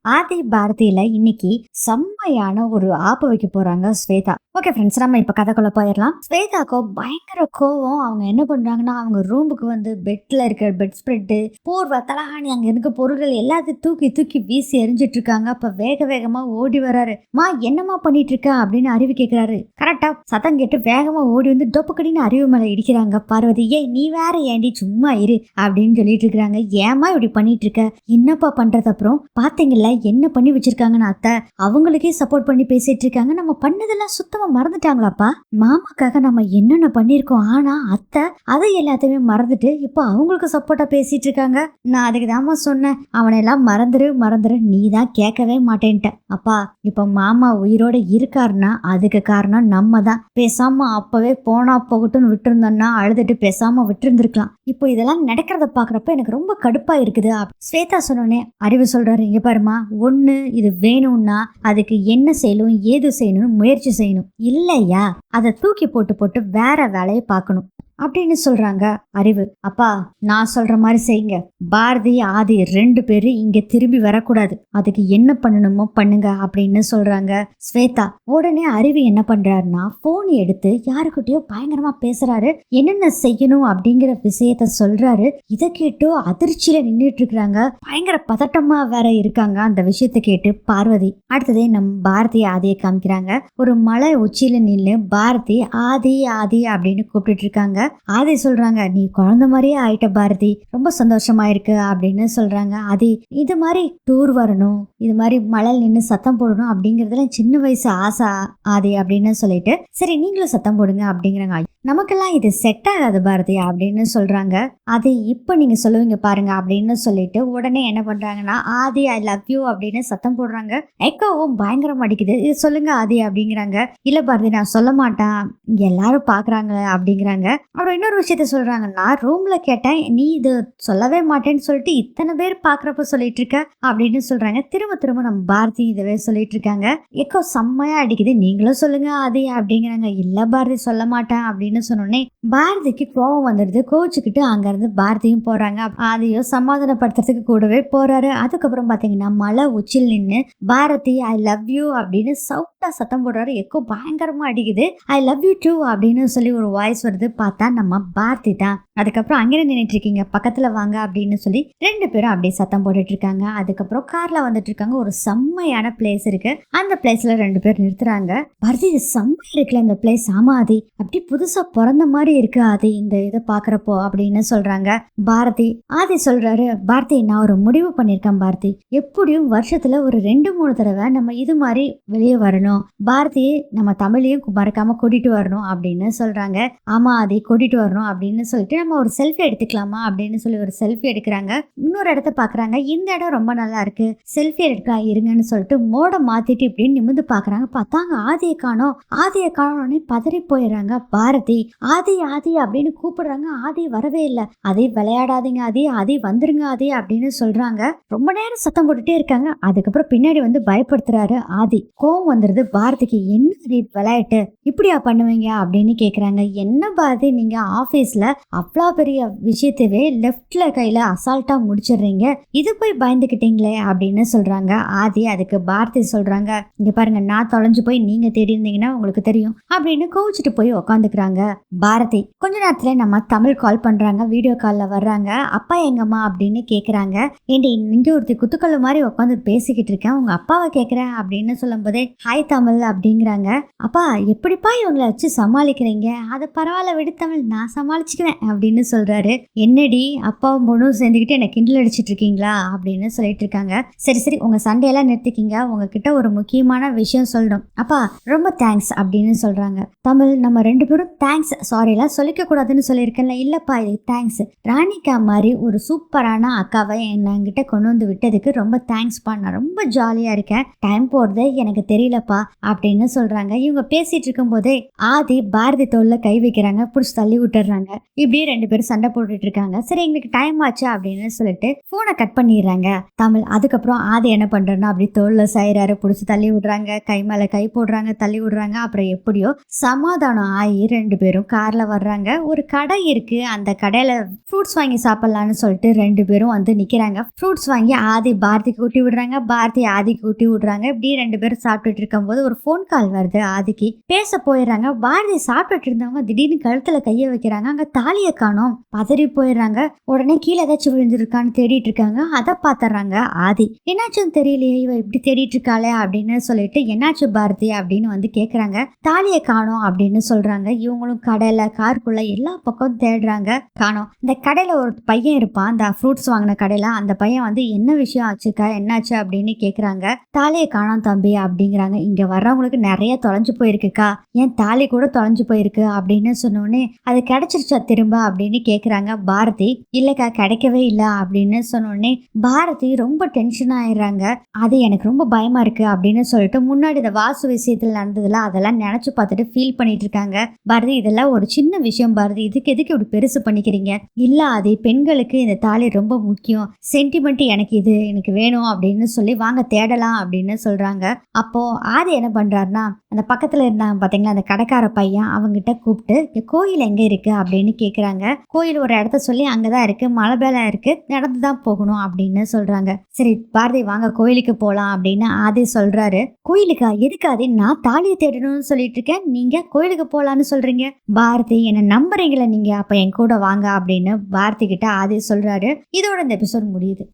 ஆதி பாரதியில இன்னைக்கு செம்மையான ஒரு ஆப்பு வைக்க போறாங்க ஸ்வேதா. ஓகே ஃப்ரெண்ட்ஸ், நம்ம இப்ப கதைக்குள்ள போயிடலாம். ஸ்வேதாக்கோ பயங்கர கோவம். அவங்க என்ன பண்றாங்கன்னா, அவங்க ரூமுக்கு வந்து பெட்ல இருக்கிற பெட் ஸ்ப்ரெட்டு, போர்வை, தலகாணி, அங்க இருக்க பொருட்கள் எல்லாத்தையும் தூக்கி தூக்கி வீசி எரிஞ்சிட்டு இருக்காங்க. அப்ப வேக வேகமா ஓடி வராரு. மா என்னம்மா பண்ணிட்டு இருக்க அப்படின்னு அறிவு கேட்கிறாரு. கரெக்டா சத்தம் கேட்டு வேகமா ஓடி வந்து டொப்புக்கடின்னு அறிவு மேல இடிக்கிறாங்க பார்வதி. ஏய் நீ வேற ஏண்டி சும்மா இரு அப்படின்னு சொல்லிட்டு இருக்காங்க. ஏமா இப்படி பண்ணிட்டு இருக்க, என்னப்பா பண்றது? அப்புறம் பாத்தீங்கல்ல என்ன பண்ணி வச்சிருக்காங்கன்னு அத்தை அவங்களுக்கே சப்போர்ட் பண்ணி பேசிட்டு இருக்காங்க. நம்ம பண்ணதெல்லாம் சுத்தமா மறந்துட்டாங்களாப்பா? மாமாக்காக நம்ம என்னென்ன பண்ணிருக்கோம், ஆனா அத்தை அதை எல்லாத்தையுமே மறந்துட்டு இப்ப அவங்களுக்கு சப்போர்ட்டா பேசிட்டு இருக்காங்க. நான் அதுக்கு தாமா சொன்னேன், அவனையெல்லாம் மறந்துரு நீ தான் கேட்கவே மாட்டேன்ட்ட. அப்பா இப்ப மாமா உயிரோட இருக்காருன்னா அதுக்கு காரணம் நம்ம தான். பேசாம அப்பவே போனா போகட்டும்னு விட்டுருந்தோம்னா அழுதுட்டு பேசாம விட்டுருந்துருக்கலாம். இப்போ இதெல்லாம் நடக்கிறத பாக்குறப்ப எனக்கு ரொம்ப கடுப்பா இருக்குது. ஸ்வேதா சொன்னோடனே அறிவு சொல்றாரு, இங்க பாருமா, ஒண்ணு இது வேணும்னா அதுக்கு என்ன செய்யணும் ஏது செய்யணும்னு முயற்சி செய்யணும். இல்லையா அதை தூக்கி போட்டு போட்டு வேற வேலையை பார்க்கணும் அப்படின்னு சொல்றாங்க அறிவு. அப்பா நான் சொல்ற மாதிரி செய்யுங்க. பாரதி ஆதி 2 பேரும் இங்க திரும்பி வரக்கூடாது. அதுக்கு என்ன பண்ணணுமோ பண்ணுங்க அப்படின்னு சொல்றாங்க ஸ்வேதா. உடனே அறிவு என்ன பண்றாருன்னா போன் எடுத்து யாருக்கிட்டயோ பயங்கரமா பேசுறாரு. என்னென்ன செய்யணும் அப்படிங்கிற விஷயத்த சொல்றாரு. இதை கேட்டு அதிர்ச்சியில நின்றுட்டு இருக்கிறாங்க. பயங்கர பதட்டமா வேற இருக்காங்க அந்த விஷயத்த கேட்டு பார்வதி. அடுத்ததே நம்ம பாரதி ஆதியை காமிக்கிறாங்க. ஒரு மலை உச்சியில நின்று பாரதி ஆதி ஆதி அப்படின்னு கூப்பிட்டு இருக்காங்க. ஆதி சொல்றாங்க, நீ குழந்தை மாதிரியே ஆயிட்ட பாரதி, ரொம்ப சந்தோஷமா இருக்கு அப்படின்னு சொல்றாங்க. ஆதி இது மாதிரி டூர் வரணும், இது மாதிரி மழையில் நின்று சத்தம் போடணும் அப்படிங்கறதுல சின்ன வயசு ஆசை ஆதி அப்படின்னு சொல்லிட்டு, சரி நீங்களும் சத்தம் போடுங்க அப்படிங்கிறாங்க. நமக்கெல்லாம் இது செட் ஆகாது பாரதி அப்படின்னு சொல்றாங்க. அது இப்ப நீங்க சொல்லுவீங்க பாருங்க அப்படின்னு சொல்லிட்டு உடனே என்ன பண்றாங்கன்னா ஆதி ஐ லவ் யூ அப்படின்னு சத்தம் போடுறாங்க. எக்கோவும் பயங்கரம் அடிக்குது. இது சொல்லுங்க ஆதி அப்படிங்கிறாங்க. இல்ல பாரதி நான் சொல்ல மாட்டேன், இங்க எல்லாரும் பாக்குறாங்க அப்படிங்கிறாங்க. அப்புறம் இன்னொரு விஷயத்த சொல்றாங்க, நான் ரூம்ல கேட்டேன், நீ இது சொல்லவே மாட்டேன்னு சொல்லிட்டு இத்தனை பேர் பாக்குறப்ப சொல்லிட்டு இருக்க அப்படின்னு சொல்றாங்க. திரும்ப திரும்ப நம்ம பாரதி இதவே சொல்லிட்டு இருக்காங்க. எக்கோ செம்மையா அடிக்குது, நீங்களும் சொல்லுங்க ஆதி அப்படிங்கிறாங்க. இல்ல பாரதி சொல்ல மாட்டேன் அப்படின்னு சொன்னோடனே பாரதிக்கு கோவம் வந்துடுது. கோவிச்சுக்கிட்டு அங்க இருந்து பாரதியும் போறாங்க. ஆதியும் சமாதானப்படுத்துறதுக்கு கூடவே போறாரு. அதுக்கப்புறம் பாத்தீங்கன்னா மலை உச்சில் நின்று பாரதி ஐ லவ் யூ அப்படின்னு சவுட்டா சத்தம் போடுறாரு. எக்கோ பயங்கரமா அடிக்குது. ஐ லவ் யூ டூ அப்படின்னு சொல்லி ஒரு வாய்ஸ் வருது. பார்த்தா நம்ம பாரதி தான். அதுக்கப்புறம் அங்கே நின்றுட்டு இருக்கீங்க, பக்கத்துல வாங்க அப்படின்னு சொல்லி 2 பேரும் அப்படியே சத்தம் போட்டுட்டு இருக்காங்க. அதுக்கப்புறம் கார்ல வந்துட்டு இருக்காங்க. ஒரு செம்மையான பிளேஸ் இருக்கு. அந்த பிளேஸ்ல 2 பேர் நிறுத்துறாங்க. பாரதி இது செம்மையா இருக்குல்ல இந்த பிளேஸ். ஆமா ஆதி, அப்படி புதுசா பிறந்த மாதிரி இருக்கு ஆதி இந்த இதை பாக்குறப்போ அப்படின்னு சொல்றாங்க பாரதி. ஆதி சொல்றாரு, பாரதி நான் ஒரு முடிவு பண்ணிருக்கேன் பாரதி, எப்படியும் வருஷத்துல ஒரு 2-3 தடவை நம்ம இது மாதிரி வெளியே வரணும். பாரதி நம்ம தமிழையும் மறக்காம கூட்டிட்டு வரணும் அப்படின்னு சொல்றாங்க. ஆமா அதை கூட்டிட்டு வரணும் அப்படின்னு சொல்லிட்டு நம்ம ஒரு செல்ஃபி எடுத்துக்கலாமா அப்படின்னு சொல்லி ஒரு செல்ஃபி எடுக்கிறாங்க. இன்னொரு இடத்த பாக்குறாங்க. இந்த இடம் ரொம்ப நல்லா இருக்கு, செல்ஃபி எடுக்கலாம் இருங்கன்னு சொல்லிட்டு மோட மாத்திட்டு இப்படின்னு நிமிந்து பாக்குறாங்க. பார்த்தாங்க ஆதியை காணோம். ஆதியை காணோன்னு பதறி போயிடுறாங்க பாரதி. ஆதி ஆதி அப்படின்னு கூப்பிடுறாங்க. ஆதி வரவே இல்லை. அதே விளையாடாதீங்க ஆதி, ஆதி வந்துருங்க ஆதி அப்படின்னு சொல்றாங்க. ரொம்ப நேரம் சத்தம் போட்டுட்டே இருக்காங்க. அதுக்கப்புறம் பின்னாடி வந்து பயப்படுத்துறாரு ஆதி. கோவம் வந்துருது பாரதிக்கு. என்ன விளையாட்டு இப்படியா பண்ணுவீங்க அப்படின்னு கேக்குறாங்க. என்ன பாரதி நீங்க ஆபீஸ்ல அவ்வளோ பெரிய விஷயத்தவே லெஃப்ட்ல கையில அசால்ட்டா முடிச்சிடுறீங்க, இது போய் பயந்துக்கிட்டீங்களே அப்படின்னு சொல்றாங்க ஆதி. அதுக்கு பாரதி சொல்றாங்க, இங்க பாருங்க நான் தொலைஞ்சு போய் நீங்க தேடி இருந்தீங்கன்னா உங்களுக்கு தெரியும் அப்படின்னு கோவிச்சுட்டு போய் உக்காந்துக்கிறாங்க பாரதி. கொஞ்ச நேரத்துல நம்ம தமிழ் கால் பண்றாங்க. வீடியோ கால்ல வர்றாங்க. அப்பா எங்கம்மா அப்படின்னு கேக்குறாங்க. ஏண்டி இங்க ஒருத்தி குத்துக்கல்லு மாதிரி உட்காந்து பேசிக்கிட்டு இருக்கேன், உங்க அப்பாவை கேக்குறேன் அப்படின்னு சொல்லும் போதே ஹாய் தமிழ் அப்படிங்கிறாங்க. அப்பா எப்படிப்பா இவங்களை வச்சு சமாளிக்கிறீங்க? அது பரவாயில்ல விடு தமிழ், நான் சமாளிச்சுக்குவேன் அப்படின்னு சொல்றாரு. என்னடி அப்பாவும் பொண்ணும் சேர்ந்துக்கிட்டு என்ன கிண்டல் அடிச்சிட்டு இருக்கீங்களா அப்படின்னு சொல்லிட்டு இருக்காங்க. சரி சரி உங்க சண்டையெல்லாம் நிறுத்திக்கிங்க, உங்ககிட்ட ஒரு முக்கியமான விஷயம் சொல்லணும். அப்பா ரொம்ப தேங்க்ஸ் அப்படின்னு சொல்றாங்க. தமிழ் நம்ம 2 பேரும் தேங்க்ஸ் சாரி எல்லாம் சொல்லிக்க கூடாதுன்னு சொல்லியிருக்கேன்ல. இல்லப்பா இது தேங்க்ஸ், ராணிகா மாதிரி ஒரு சூப்பரான அக்காவை என்கிட்ட கொண்டு வந்து விட்டதுக்கு ரொம்ப தேங்க்ஸ் பா, நான் ரொம்ப ஜாலியா இருக்கேன். டைம் போறது எனக்கு தெரியலப்பா, அப்படின்னு சொல்றாங்க. இவங்க பேசிட்டு இருக்கும் போதே ஆதி பாரதி தோல்ல கை வைக்கிறாங்க, புடிச்சு தள்ளி விட்டுறாங்க. இப்படியே 2 பேரும் சண்டை போட்டுட்டு இருக்காங்க. சரி எங்களுக்கு டைம் ஆச்சு அப்படின்னு சொல்லிட்டு போனை கட் பண்ணிடுறாங்க தமிழ். அதுக்கப்புறம் ஆதி என்ன பண்றேன்னா அப்படி தோல்ல சாயிறாரு, புடிச்சு தள்ளி விடுறாங்க, கை மேல கை போடுறாங்க, தள்ளி விடுறாங்க. அப்புறம் எப்படியோ சமாதானம் ஆகி 2 பேரும் கார்ல வர்றாங்க. ஒரு கடை இருக்கு, அந்த கடையில ஃப்ரூட்ஸ் வாங்கி சாப்பிடலாம்னு சொல்லிட்டு 2 பேரும் வந்து நிக்கிறாங்க. ஃப்ரூட்ஸ் வாங்கி ஆதி பாரதிக்கு ஊட்டி விடுறாங்க, பாரதி ஆதிக்கு ஊட்டி விடுறாங்க. இப்படி 2 பேரும் சாப்பிட்டுட்டு இருக்கும் போது ஒரு போன் கால் வருது. ஆதிக்கு பேச போயிடுறாங்க. பாரதி சாப்பிட்டுட்டு இருந்தவங்க திடீர்னு கழுத்துல கைய வைக்கிறாங்க. அங்க தாலிய காணோம், பதறி போயிடுறாங்க. உடனே கீழே ஏதாச்சும் விழுந்திருக்கான்னு தேடிட்டு இருக்காங்க. அதை பாத்துறாங்க ஆதி. என்னாச்சுன்னு தெரியலையே, இவ இப்படி தேடிட்டு இருக்காளே அப்படின்னு சொல்லிட்டு என்னாச்சு பாரதி அப்படின்னு வந்து கேக்குறாங்க. தாலிய காணோம் அப்படின்னு சொல்றாங்க. இவங்களும் கடையில காருக்குள்ள எல்லா பக்கம் தேடுறாங்க, காணோம். இந்த கடையில ஒரு பையன் இருப்பான், அந்த ஃப்ரூட்ஸ் வாங்கின கடையில. அந்த பையன் வந்து என்ன விஷயம் ஆச்சுக்கா, என்னாச்சு அப்படின்னு கேக்குறாங்க. தாலியை காணோம் தம்பி அப்படிங்கிறாங்க. இங்க வர்றவங்களுக்கு நிறைய தொலைஞ்சு போயிருக்குக்கா, ஏன் தாலி கூட தொலைஞ்சு போயிருக்கு அப்படின்னு சொன்னோடனே அது கிடைச்சிருச்சா திரும்ப அப்படின்னு கேக்குறாங்க. பாரதி இல்லக்கா கிடைக்கவே இல்லை அப்படின்னு சொன்னோடனே பாரதி ரொம்ப டென்ஷன் ஆயிடுறாங்க. அது எனக்கு ரொம்ப பயமா இருக்கு அப்படின்னு சொல்லிட்டு முன்னாடி இந்த வாசு விஷயத்துல நடந்ததுல அதெல்லாம் நினைச்சு பார்த்துட்டு ஃபீல் பண்ணிட்டு இருக்காங்க. பாரதி இதெல்லாம் ஒரு சின்ன விஷயம் பாரதி, இதுக்கு எதுக்கு இப்படி பெருசு பண்ணிக்கிறீங்க? இல்ல அது பெண்களுக்கு இந்த தாலி ரொம்ப முக்கியம், சென்டிமெண்ட் எனக்கு இது எனக்கு வேணும் அப்படின்னு சொல்லி வாங்க தேடலாம் அப்படின்னு சொல்றாங்க. அப்போ ஆதி என்ன பண்றாருன்னா அந்த பக்கத்துல இருந்தாங்க பாத்தீங்களா அந்த கடைக்கார பையன், அவங்கிட்ட கூப்பிட்டு கோயில் எங்க இருக்கு அப்படின்னு கேக்குறாங்க. கோயில் ஒரு இடத்த சொல்லி அங்கதான் இருக்கு, மலை மேல இருக்கு, நடந்துதான் போகணும் அப்படின்னு சொல்றாங்க. சரி பாரதி வாங்க கோயிலுக்கு போலாம் அப்படின்னு ஆதி சொல்றாரு. கோயிலுக்கா? எதுக்கு ஆதி? நான் தாலியை தேடணும்னு சொல்லிட்டு இருக்கேன், நீங்க கோயிலுக்கு போலான்னு சொல்றீங்க. பாரதி என்ன நம்புறீங்களா நீங்க? அப்ப என் கூட வாங்க அப்படின்னு பாரதி கிட்ட ஆதி சொல்றாரு. இதோட இந்த எபிசோட் முடியுது.